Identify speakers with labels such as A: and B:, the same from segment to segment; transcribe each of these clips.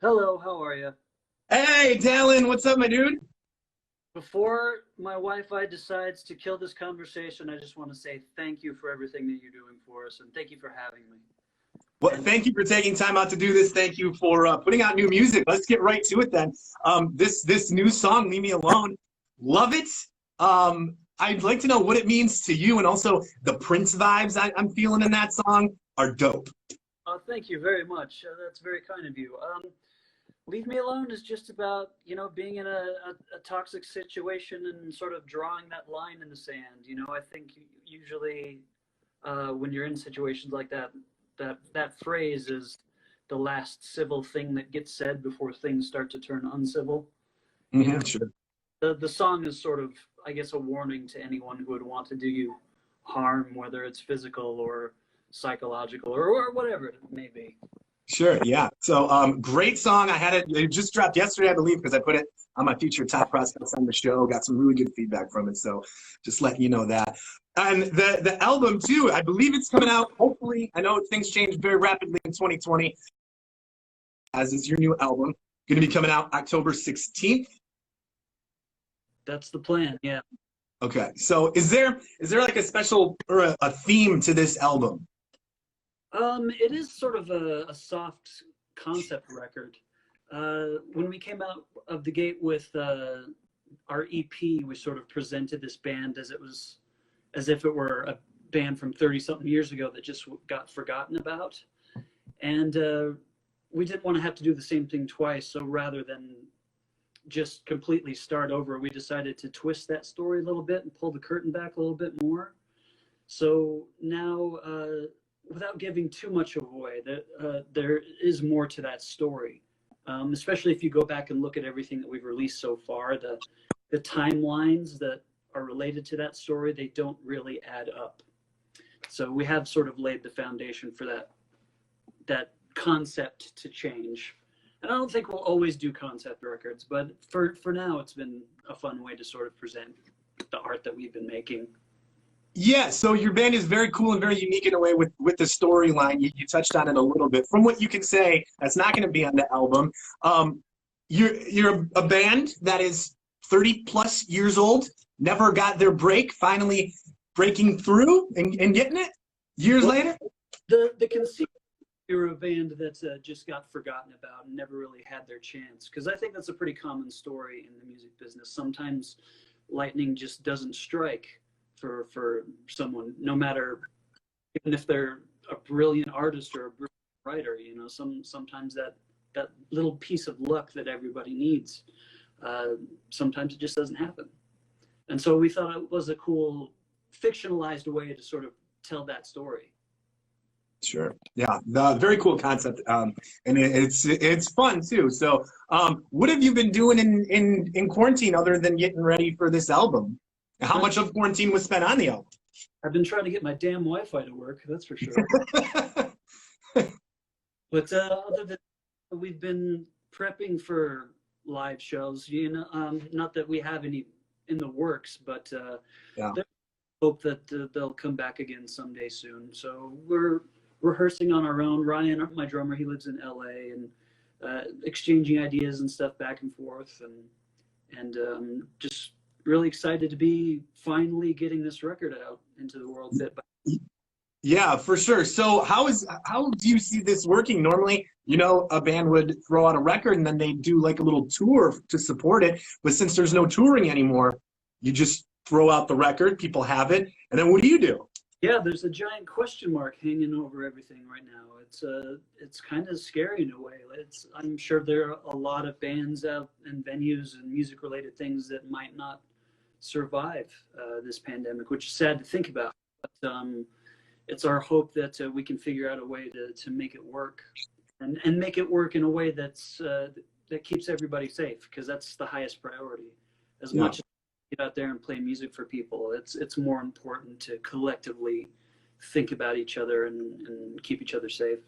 A: Hello, how are you?
B: Hey, Dallin, what's up, my dude?
A: Before my Wi-Fi decides to kill this conversation, I just want to say thank you for everything that you're doing for us, and thank you for having me.
B: Well,
A: And
B: thank you for taking time out to do this. Thank you for putting out new music. Let's get right to it then. This new song, "Leave Me Alone," love it. I'd like to know what it means to you, and also the Prince vibes I'm feeling in that song are dope.
A: thank you very much. That's very kind of you. Leave Me Alone is just about, being in a toxic situation and sort of drawing that line in the sand. I think usually when you're in situations like that, that phrase is the last civil thing that gets said before things start to turn uncivil. You know,
B: Sure.
A: the song is sort of, I guess, a warning to anyone who would want to do you harm, whether it's physical or psychological or whatever it may be.
B: Sure, yeah. So, great song. I had it just dropped yesterday, I believe, because I put it on my featured top prospects on the show. Got some really good feedback from it. So, just letting you know that. And the album too, I believe it's coming out. Hopefully, I know things change very rapidly in 2020. As is your new album, going to be coming out October 16th.
A: That's the plan. Yeah.
B: Okay. So, is there like a special or a theme to this album?
A: It is sort of a soft concept record. When we came out of the gate with our EP, we sort of presented this band as if it were a band from 30 something years ago that just got forgotten about. And we didn't want to have to do the same thing twice. So rather than just completely start over, we decided to twist that story a little bit and pull the curtain back a little bit more. So now, without giving too much away, there is more to that story. Especially if you go back and look at everything that we've released so far, the timelines that are related to that story, they don't really add up. So we have sort of laid the foundation for that concept to change. And I don't think we'll always do concept records, but for now, it's been a fun way to sort of present the art that we've been making.
B: Yeah, so your band is very cool and very unique in a way with the storyline. You touched on it a little bit. From what you can say, that's not going to be on the album. You're a band that is 30 plus years old, never got their break, finally breaking through and getting it years
A: Well,
B: later.
A: the conceit, you're a band that's just got forgotten about and never really had their chance, because I think that's a pretty common story in the music business. Sometimes lightning just doesn't strike for someone, no matter, even if they're a brilliant artist or a brilliant writer. Sometimes that little piece of luck that everybody needs, sometimes it just doesn't happen. And so we thought it was a cool fictionalized way to sort of tell that story.
B: Sure. Yeah, very cool concept, and it's fun too. So, what have you been doing in quarantine other than getting ready for this album? How much of quarantine was spent on the album?
A: I've been trying to get my damn Wi-Fi to work, that's for sure. But other than we've been prepping for live shows, not that we have any in the works, but
B: Yeah.
A: hope that they'll come back again someday soon. So we're rehearsing on our own. Ryan, my drummer, he lives in LA, and exchanging ideas and stuff back and forth, and just really excited to be finally getting this record out into the world bit by.
B: Yeah, for sure. So how do you see this working? Normally, a band would throw out a record and then they do like a little tour to support it. But since there's no touring anymore, you just throw out the record, people have it, and then what do you do?
A: Yeah, there's a giant question mark hanging over everything right now. It's kind of scary in a way. I'm sure there are a lot of bands out and venues and music related things that might not survive this pandemic, which is sad to think about. But it's our hope that we can figure out a way to make it work, and make it work in a way that keeps everybody safe, because that's the highest priority. As much as we get out there and play music for people, it's more important to collectively think about each other and keep each other safe.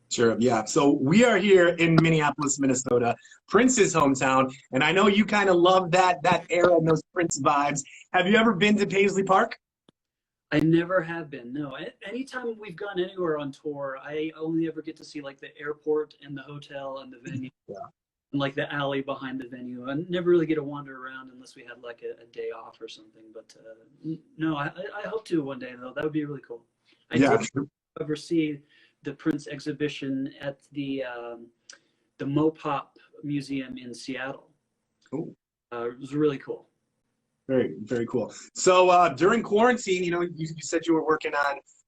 B: Sure, yeah. So we are here in Minneapolis, Minnesota, Prince's hometown, and I know you kind of love that era and those Prince vibes. Have you ever been to Paisley Park?
A: I never have been. No. Anytime we've gone anywhere on tour, I only ever get to see like the airport and the hotel and the venue,
B: Yeah.
A: and like the alley behind the venue. I never really get to wander around unless we had like a day off or something. But no, I hope to one day though. That would be really cool. I
B: Yeah.
A: did ever see the Prince exhibition at the Mopop Museum in Seattle.
B: Cool.
A: It was really cool.
B: Very, very cool. So during quarantine, you said you were working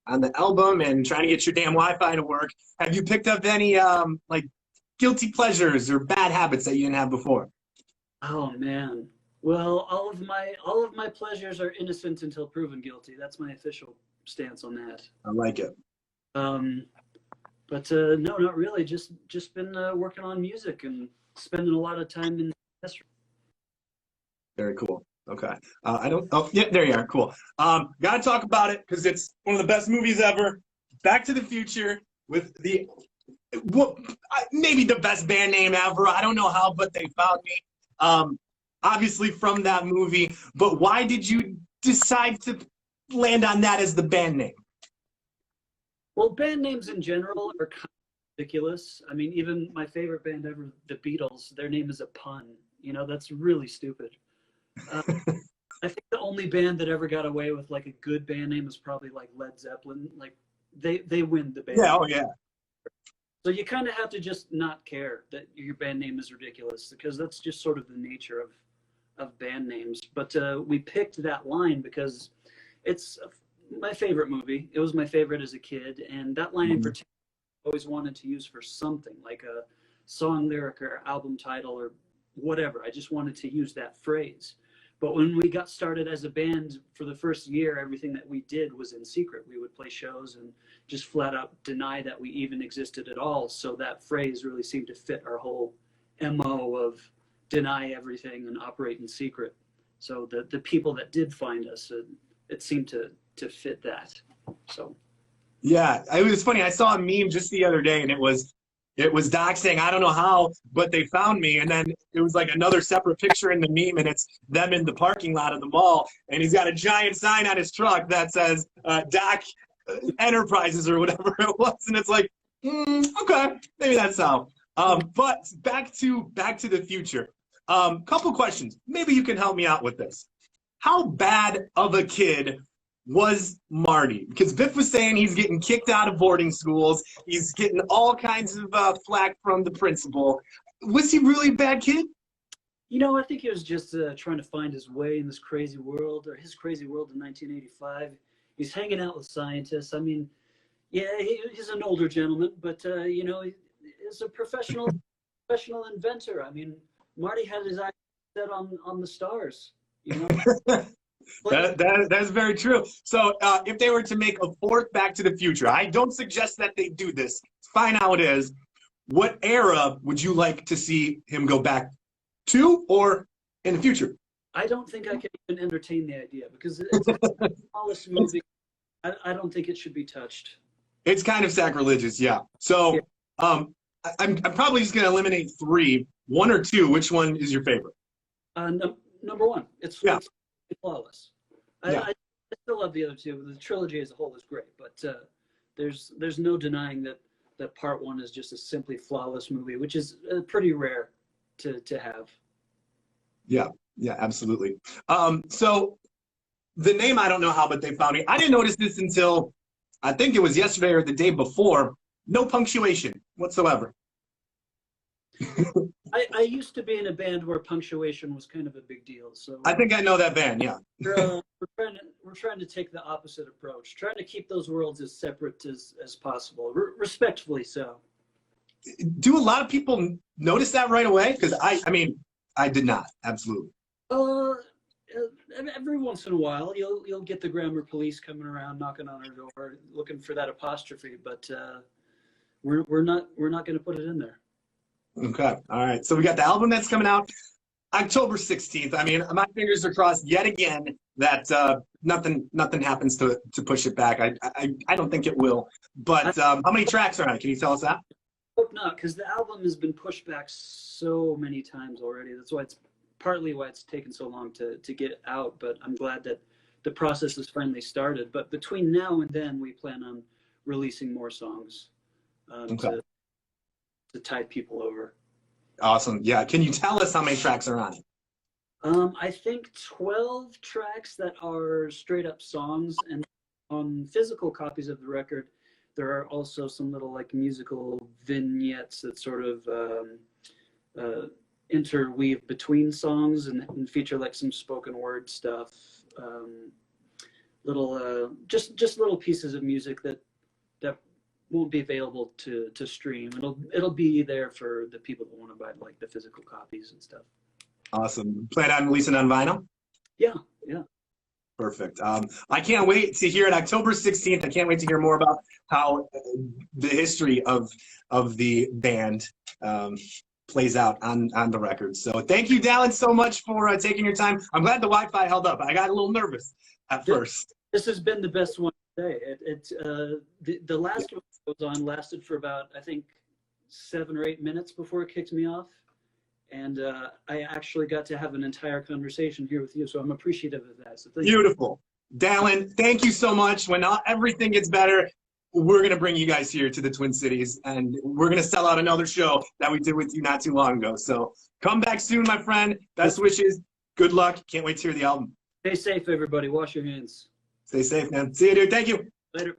B: on the album and trying to get your damn Wi-Fi to work. Have you picked up any like guilty pleasures or bad habits that you didn't have before?
A: Oh man. Well, all of my pleasures are innocent until proven guilty. That's my official stance on that.
B: I like it.
A: But no, not really. Just been working on music and spending a lot of time in the test room.
B: Very cool. Okay. I don't. Oh, yeah. There you are. Cool. Got to talk about it because it's one of the best movies ever. Back to the Future with maybe the best band name ever. I don't know how, but they found me. Obviously from that movie. But why did you decide to land on that as the band name?
A: Well, band names in general are kind of ridiculous. I mean, even my favorite band ever, the Beatles, their name is a pun. That's really stupid. I think the only band that ever got away with like a good band name was probably like Led Zeppelin. Like they win the band.
B: Yeah, oh yeah.
A: So you kind of have to just not care that your band name is ridiculous because that's just sort of the nature of band names. But we picked that line because it's my favorite movie. It was my favorite as a kid, and that line in particular I always wanted to use for something like a song lyric or album title or whatever. I just wanted to use that phrase. But when we got started as a band for the first year, everything that we did was in secret. We would play shows and just flat out deny that we even existed at all. So that phrase really seemed to fit our whole MO of deny everything and operate in secret. So the people that did find us, it seemed to fit that. So
B: Yeah, it was funny. I saw a meme just the other day, and it was Doc saying, "I don't know how, but they found me." And then it was like another separate picture in the meme, and it's them in the parking lot of the mall, and he's got a giant sign on his truck that says Doc Enterprises or whatever it was, and it's like, okay, maybe that's how. But back to the Future. Couple questions. Maybe you can help me out with this. How bad of a kid was Marty? Because Biff was saying he's getting kicked out of boarding schools. He's getting all kinds of flack from the principal. Was he really a bad kid?
A: I think he was just trying to find his way in this crazy world, or his crazy world in 1985. He's hanging out with scientists. I mean, yeah, he's an older gentleman, but he's a professional inventor. I mean, Marty had his eyes set on the stars.
B: That's very true. So if they were to make a fourth Back to the Future, I don't suggest that they do this. It's fine how it is. What era would you like to see him go back to or in the future?
A: I don't think I can even entertain the idea because it's a smallest movie. I don't think it should be touched.
B: It's kind of sacrilegious, yeah. So I'm probably just going to eliminate three. One or two, which one is your favorite?
A: Number one. It's flawless.
B: Yeah.
A: I still love the other two. The trilogy as a whole is great, but there's no denying that part one is just a simply flawless movie, which is pretty rare to have.
B: Yeah, absolutely. So the name, I don't know how, but they found me. I didn't notice this until I think it was yesterday or the day before. No punctuation whatsoever.
A: I used to be in a band where punctuation was kind of a big deal. So
B: I think I know that band. Yeah.
A: we're trying to take the opposite approach, trying to keep those worlds as separate as possible, respectfully so.
B: Do a lot of people notice that right away? Because I mean, I did not. Absolutely.
A: Every once in a while, you'll get the grammar police coming around, knocking on our door, looking for that apostrophe. But we're not going to put it in there.
B: Okay. All right. So we got the album that's coming out October 16th. I mean, my fingers are crossed yet again that nothing happens to push it back. I don't think it will. But how many tracks are on it? Can you tell us that?
A: Hope not, because the album has been pushed back so many times already. That's why it's partly why it's taken so long to get out. But I'm glad that the process has finally started. But between now and then, we plan on releasing more songs
B: Okay.
A: to tide people over.
B: Awesome. Yeah. Can you tell us how many tracks are on it?
A: I think 12 tracks that are straight up songs, and on physical copies of the record, there are also some little like musical vignettes that sort of interweave between songs and feature like some spoken word stuff, little just little pieces of music that won't be available to stream. It'll be there for the people that want to buy like the physical copies and stuff.
B: Awesome. Plan on releasing on vinyl?
A: Yeah.
B: Perfect. I can't wait to hear it October 16th. I can't wait to hear more about how the history of the band plays out on the record. So thank you, Dallin, so much for taking your time. I'm glad the Wi-Fi held up. I got a little nervous at first.
A: This has been the best one today. The last one I was on lasted for about, I think, 7 or 8 minutes before it kicked me off. And I actually got to have an entire conversation here with you, so I'm appreciative of that. So
B: beautiful. Dallin, thank you so much. When everything gets better, we're going to bring you guys here to the Twin Cities, and we're going to sell out another show that we did with you not too long ago. So come back soon, my friend. Best wishes. Good luck. Can't wait to hear the album.
A: Stay safe, everybody. Wash your hands.
B: Stay safe, man. See you, dude. Thank you.
A: Later.